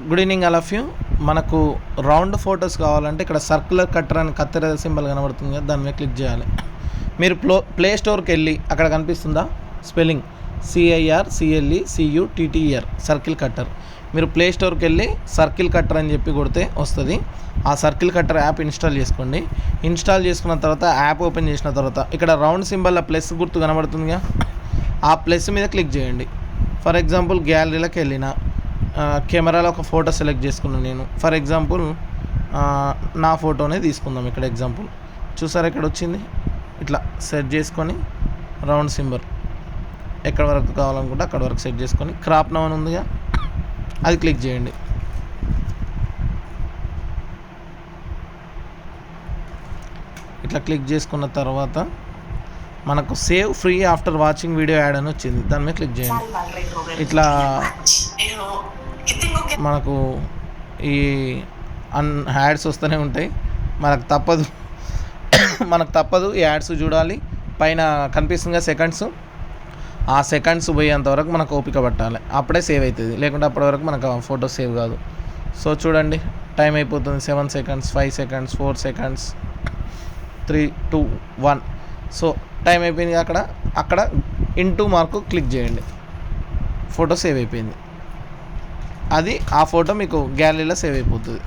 Good evening all of you. మనకు round photos కావాలంటే ఇక్కడ సర్క్యులర్ కట్టర్ అని కత్తెర సింబల్ కనబడుతుంది కదా, దాని మీద క్లిక్ చేయాలి. మీరు ప్లే స్టోర్కి వెళ్ళి అక్కడ కనిపిస్తుందా స్పెల్లింగ్ CIRCLECUTTER సర్కిల్ కట్టర్. మీరు ప్లే స్టోర్కి వెళ్ళి సర్కిల్ కట్టర్ అని చెప్పి కొడితే వస్తుంది. ఆ సర్కిల్ కట్టర్ యాప్ ఇన్స్టాల్ చేసుకోండి. ఇన్స్టాల్ చేసుకున్న తర్వాత యాప్ ఓపెన్ చేసిన తర్వాత ఇక్కడ రౌండ్ సింబల్ ప్లస్ గుర్తు కనబడుతుందిగా, ఆ ప్లస్ మీద క్లిక్ చేయండి. ఫర్ ఎగ్జాంపుల్ గ్యాలరీలోకి వెళ్ళిన కెమెరాలో ఒక ఫోటో సెలెక్ట్ చేసుకున్నాను నేను. ఫర్ ఎగ్జాంపుల్ నా ఫోటోనే తీసుకుందాం. ఇక్కడ ఎగ్జాంపుల్ చూసారా, ఇక్కడ వచ్చింది. ఇట్లా సెట్ చేసుకొని రౌండ్ సింబల్ ఎక్కడ వరకు కావాలనుకుంటే అక్కడ వరకు సెట్ చేసుకొని క్రాప్ నౌ అని ఉందిగా, అది క్లిక్ చేయండి. ఇట్లా క్లిక్ చేసుకున్న తర్వాత మనకు save free after watching video add అని వచ్చింది, దాని మీద క్లిక్ చేయండి. ఇట్లా మనకు ఈ యాడ్స్ వస్తూనే ఉంటాయి. మనకు తప్పదు ఈ యాడ్స్ చూడాలి. పైన కనిపిస్తుందిగా సెకండ్స్, ఆ సెకండ్స్ పోయేంత వరకు మనకు ఓపిక పట్టాలి, అప్పుడే సేవ్ అవుతుంది. లేకుంటే అప్పటి వరకు మనకు ఫోటో సేవ్ కాదు. సో చూడండి, టైం అయిపోతుంది. 7 seconds, 5 seconds, 4 seconds, 3, 2, 1. So time అయిపోయింది. అక్కడ ఇంటూ మార్కు క్లిక్ చేయండి, ఫోటో సేవ్ అయిపోయింది. అది ఆ ఫోటో మీకు గ్యాలరీలో సేవ్ అయిపోతుంది.